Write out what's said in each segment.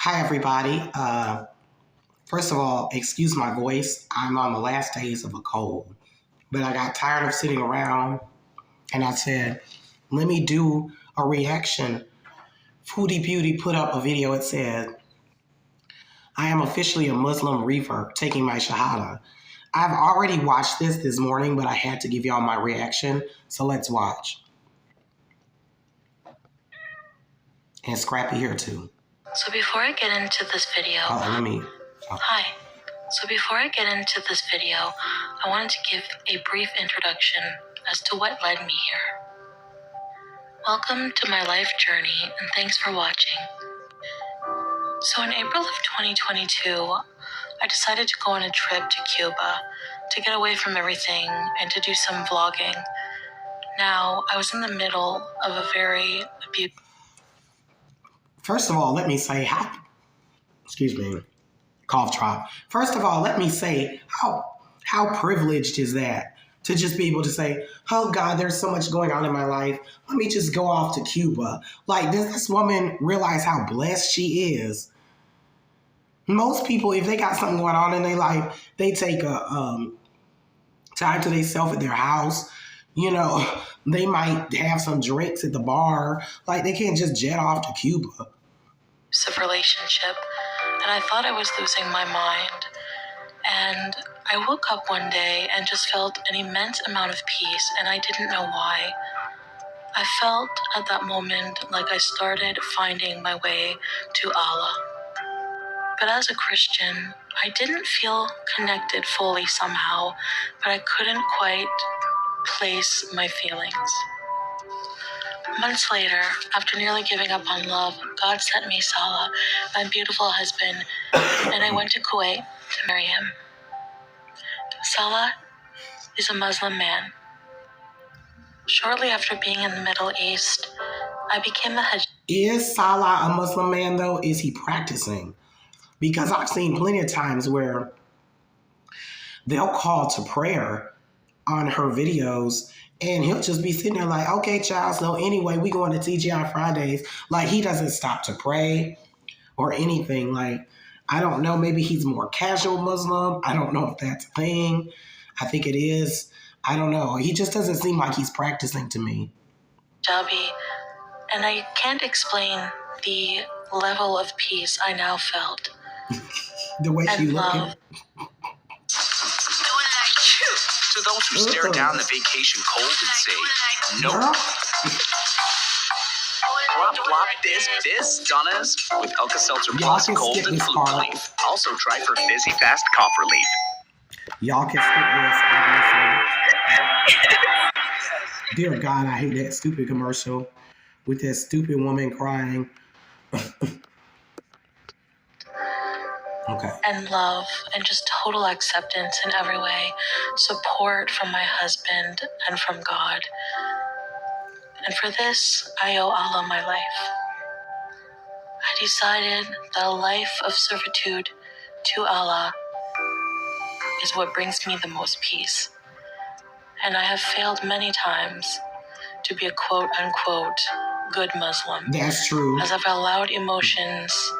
Hi, everybody. First of all, excuse my voice. I'm on the last days of a cold, but I got tired of sitting around and I said, let me do a reaction. Foodie Beauty put up a video. It said, I am officially a Muslim revert taking my Shahada. I've already watched this morning, but I had to give y'all my reaction. So let's watch. And Scrappy here too. So before I get into this video, Hi. So before I get into this video, I wanted to give a brief introduction as to what led me here. Welcome to my life journey and thanks for watching. So in April of 2022, I decided to go on a trip to Cuba to get away from everything and to do some vlogging. Now, I was in the middle of a very abusive... First of all, let me say cough drop. First of all, let me say how privileged is that to just be able to say, oh God, there's so much going on in my life. Let me just go off to Cuba. Like, does this woman realize how blessed she is? Most people, if they got something going on in their life, they take a time to themselves at their house. You know, they might have some drinks at the bar. Like, they can't just jet off to Cuba. Relationship, and I thought I was losing my mind. And I woke up one day and just felt an immense amount of peace, and I didn't know why. I felt at that moment like I started finding my way to Allah. But as a Christian, I didn't feel connected fully somehow, but I couldn't quite place my feelings. Months later, after nearly giving up on love, God sent me Salah, my beautiful husband, and I went to Kuwait to marry him. Salah is a Muslim man. Shortly after being in the Middle East, I became the Hajj. Is Salah a Muslim man, though? Is he practicing? Because I've seen plenty of times where they'll call to prayer on her videos and he'll just be sitting there like, okay, child, so anyway, we going to TGI Fridays. Like, he doesn't stop to pray or anything. Like, I don't know, maybe he's more casual Muslim. I don't know if that's a thing. I think it is. I don't know. He just doesn't seem like he's practicing to me. Jabi, and I can't explain the level of peace I now felt. The way she looking. To those who stare down the vacation cold and say, no. Flop this, Donnas, with Alka-Seltzer Plus Cold and Flu Relief. Also try for fizzy fast cough relief. Y'all can skip this, obviously. Dear God, I hate that stupid commercial with that stupid woman crying. Okay. And love and just total acceptance in every way, support from my husband and from God. And for this, I owe Allah my life. I decided that a life of servitude to Allah is what brings me the most peace. And I have failed many times to be a quote-unquote good Muslim. That's true. As I've allowed emotions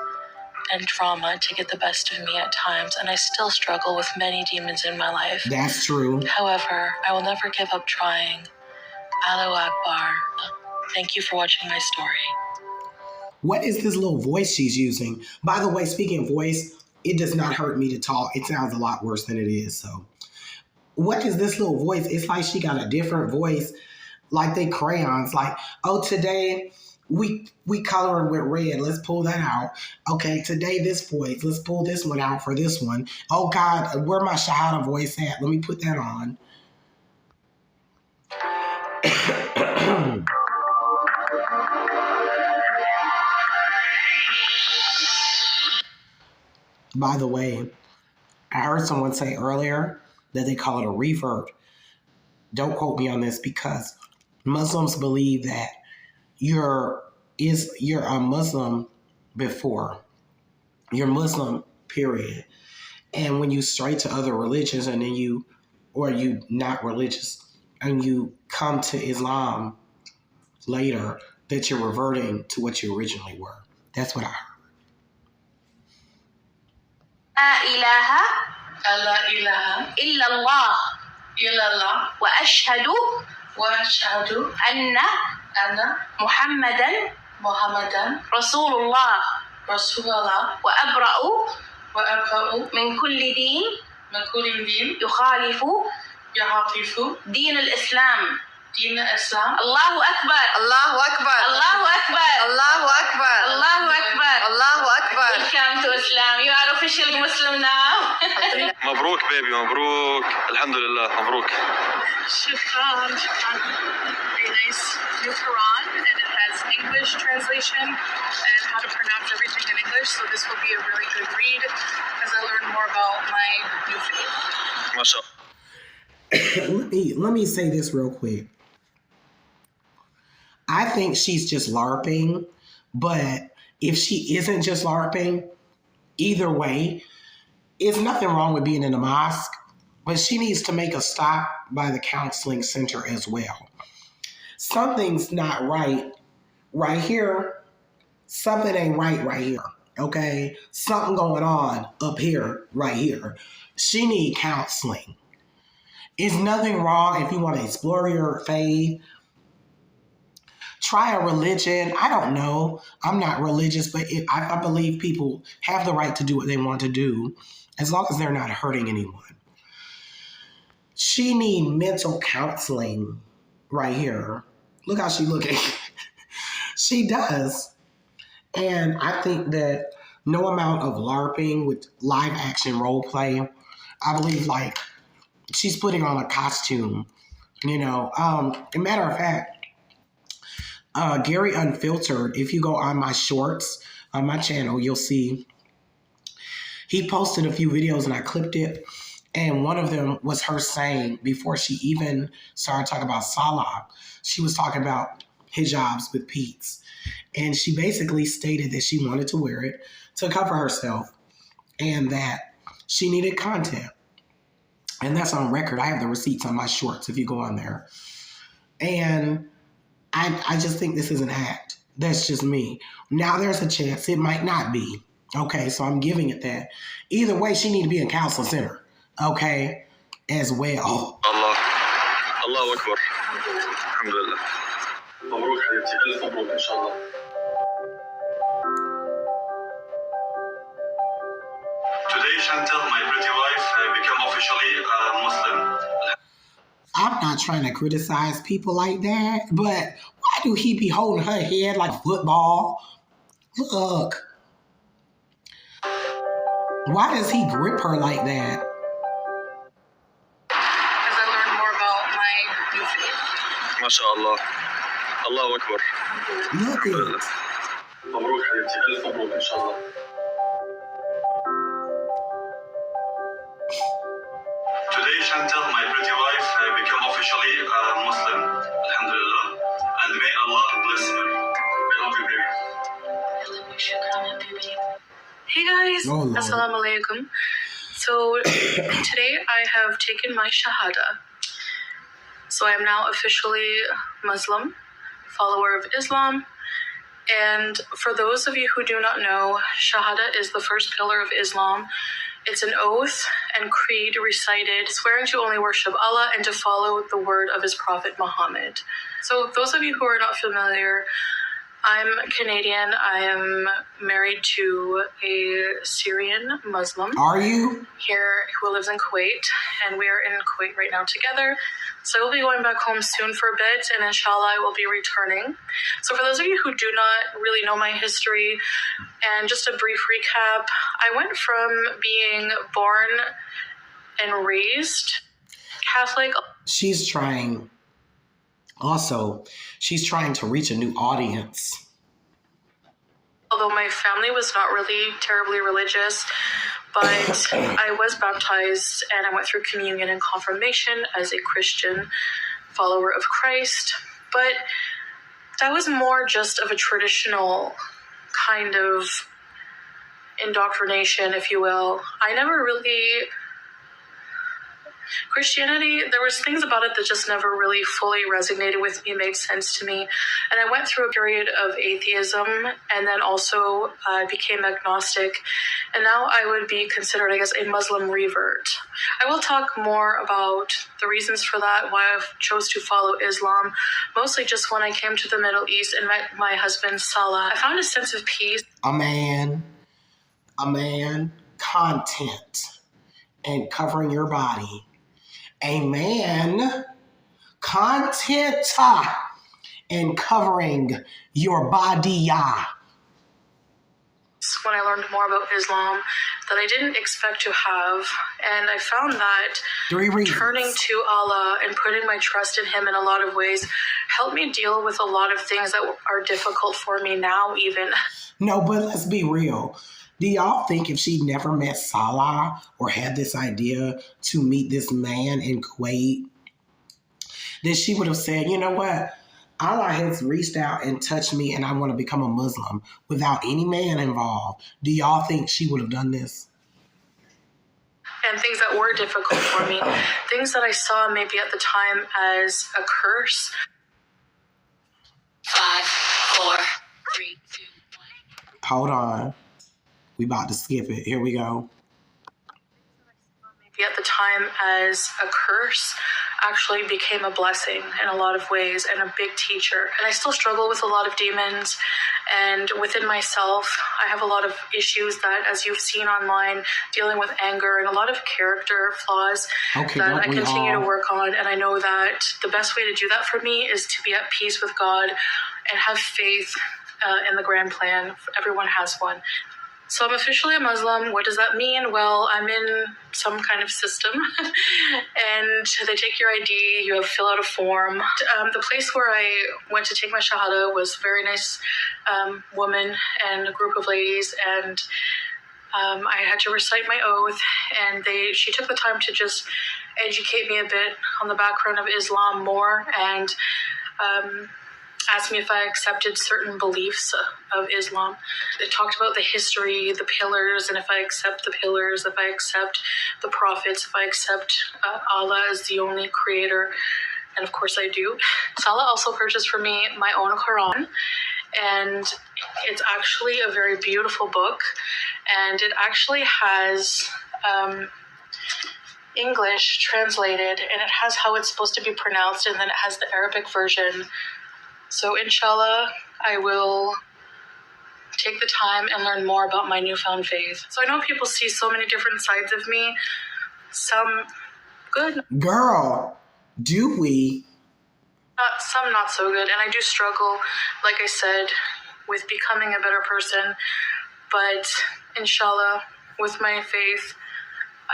and trauma to get the best of me at times, and I still struggle with many demons in my life. That's true. However, I will never give up trying. Allahu Akbar. Thank you for watching my story. What is this little voice she's using? By the way, speaking of voice, it does not hurt me to talk. It sounds a lot worse than it is. So, what is this little voice? It's like she got a different voice, like they crayons. Like, oh, today we coloring with red. Let's pull that out. Okay, today this voice. Let's pull this one out for this one. Oh God, where my Shahada voice at? Let me put that on. By the way, I heard someone say earlier that they call it a revert. Don't quote me on this because Muslims believe that you're a Muslim before. You're Muslim, period. And when you stray to other religions and then you not religious and you come to Islam later, that you're reverting to what you originally were. That's what I heard. لا إله إلا الله وأشهد أن محمدا رسول الله وأبرأ من كل دين يخالف دين الإسلام. الله أكبر الله أكبر الله أكبر الله أكبر الله أكبر الله أكبر. Welcome to Islam. You are official Muslim now. مبروك بيبي مبروك. الحمد لله مبروك. Shukran. A nice new Quran, and it has English translation and how to pronounce everything in English. So this will be a really good read as I learn more about my new faith. MashaAllah. let me say this real quick. I think she's just LARPing, but if she isn't just LARPing, either way, it's nothing wrong with being in a mosque, but she needs to make a stop by the counseling center as well. Something's not right here. Something ain't right here, okay? Something going on up here, right here. She need counseling. It's nothing wrong if you want to explore your faith. Try a religion. I don't know. I'm not religious, but I believe people have the right to do what they want to do as long as they're not hurting anyone. She needs mental counseling right here. Look how she's looking. She does. And I think that no amount of LARPing with live action role play, I believe like she's putting on a costume, you know. As a matter of fact, Gary Unfiltered, if you go on my shorts on my channel, you'll see he posted a few videos and I clipped it. And one of them was her saying, before she even started talking about Salah, she was talking about hijabs with Pete's. And she basically stated that she wanted to wear it to cover herself and that she needed content. And that's on record. I have the receipts on my shorts if you go on there. And I just think this is an act. That's just me. Now there's a chance it might not be. Okay, so I'm giving it that. Either way, she need to be in counseling center. Okay, as well. Allahu Akbar. Alhamdulillah. مبروك حبيبتي. ألف مبروك إن شاء الله. Today, Chantel, my pretty wife, became officially a Muslim. I'm not trying to criticize people like that, but why do he be holding her head like football? Look. Why does he grip her like that? As I learn more about my new faith. MashaAllah. Allahu Akbar. Look at it. مبروك حبيبتي. ألف مبروك إن شاء الله. Today, Chantel, my pretty wife, became officially a Muslim. Alhamdulillah. And may Allah bless her. I love you, baby. Hey guys, Assalamu alaikum. So today I have taken my Shahada. So I am now officially Muslim, follower of Islam. And for those of you who do not know, Shahada is the first pillar of Islam. It's an oath and creed recited, swearing to only worship Allah and to follow the word of his prophet Muhammad. So those of you who are not familiar, I'm Canadian. I am married to a Syrian Muslim. Are you? Here, who lives in Kuwait, and we are in Kuwait right now together. So we'll be going back home soon for a bit, and inshallah I will be returning. So for those of you who do not really know my history, and just a brief recap, I went from being born and raised Catholic. She's trying to reach a new audience. Although my family was not really terribly religious, but I was baptized and I went through communion and confirmation as a Christian follower of Christ. But that was more just of a traditional kind of indoctrination, if you will. I never really Christianity, there was things about it that just never really fully resonated with me, made sense to me. And I went through a period of atheism, and then also I became agnostic. And now I would be considered, I guess, a Muslim revert. I will talk more about the reasons for that, why I chose to follow Islam, mostly just when I came to the Middle East and met my husband, Salah. I found a sense of peace. A man, content, and covering your body. A man, content, and covering your body. When I learned more about Islam that I didn't expect to have, and I found that 3 reasons. Turning to Allah and putting my trust in Him in a lot of ways helped me deal with a lot of things that are difficult for me now even. No, but let's be real. Do y'all think if she never met Salah or had this idea to meet this man in Kuwait, that she would have said, you know what? Allah has reached out and touched me and I want to become a Muslim without any man involved. Do y'all think she would have done this? And things that were difficult for me, things that I saw maybe at the time as a curse. 5, 4, 3, 2, 1. Hold on. We about to skip it. Here we go. Maybe at the time as a curse actually became a blessing in a lot of ways and a big teacher. And I still struggle with a lot of demons, and within myself I have a lot of issues that, as you've seen online, dealing with anger and a lot of character flaws that I continue to work on. And I know that the best way to do that for me is to be at peace with God and have faith in the grand plan. Everyone has one. So I'm officially a Muslim. What does that mean? Well, I'm in some kind of system and they take your ID, you have to fill out a form. The place where I went to take my Shahada was a very nice woman and a group of ladies, and I had to recite my oath, and she took the time to just educate me a bit on the background of Islam more, and asked me if I accepted certain beliefs of Islam. It talked about the history, the pillars, and if I accept the pillars, if I accept the prophets, if I accept Allah as the only creator, and of course I do. Salah also purchased for me my own Quran, and it's actually a very beautiful book, and it actually has English translated, and it has how it's supposed to be pronounced, and then it has the Arabic version. So inshallah, I will take the time and learn more about my newfound faith. So I know people see so many different sides of me. Some good. Girl, do we? Some not so good. And I do struggle, like I said, with becoming a better person. But inshallah, with my faith,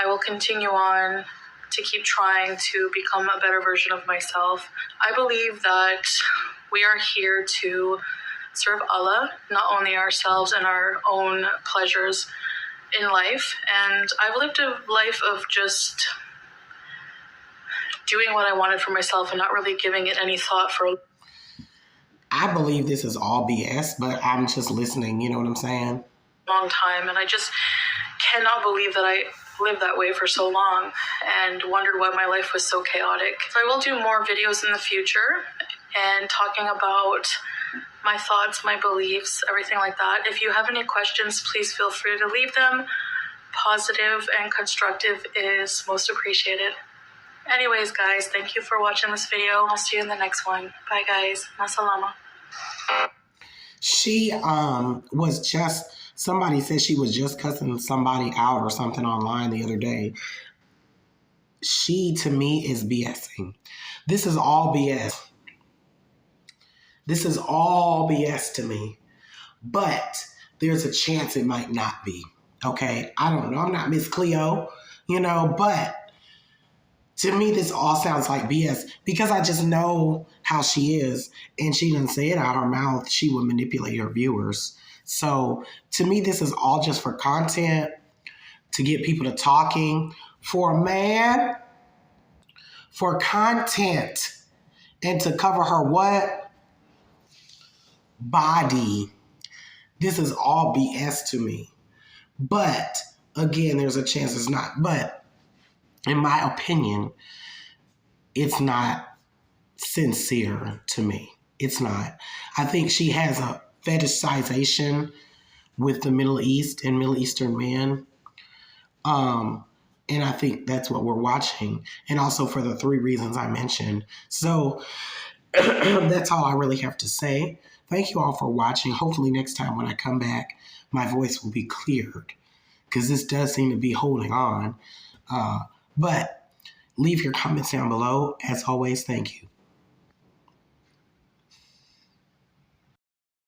I will continue on to keep trying to become a better version of myself. I believe that we are here to serve Allah, not only ourselves and our own pleasures in life. And I've lived a life of just doing what I wanted for myself and not really giving it any thought for. I believe this is all BS, but I'm just listening, you know what I'm saying? Long time, and I just cannot believe that I lived that way for so long and wondered why my life was so chaotic. So I will do more videos in the future and talking about my thoughts, my beliefs, everything like that. If you have any questions, please feel free to leave them. Positive and constructive is most appreciated. Anyways, guys, thank you for watching this video. I'll see you in the next one. Bye, guys. Masalama. She was just, somebody said she was just cussing somebody out or something online the other day. She, to me, is BSing. This is all BS. This is all BS to me. But there's a chance it might not be. Okay? I don't know. I'm not Miss Cleo, you know, but to me, this all sounds like BS because I just know how she is, and she didn't say it out of her mouth. She would manipulate her viewers. So to me, this is all just for content, to get people to talking, for a man, for content, and to cover her what? Body. This is all BS to me. But again, there's a chance it's not. But in my opinion, it's not sincere to me. It's not. I think she has a fetishization with the Middle East and Middle Eastern men. And I think that's what we're watching. And also for the 3 reasons I mentioned. So that's all I really have to say. Thank you all for watching. Hopefully next time when I come back, my voice will be cleared, because this does seem to be holding on. But leave your comments down below. As always, thank you.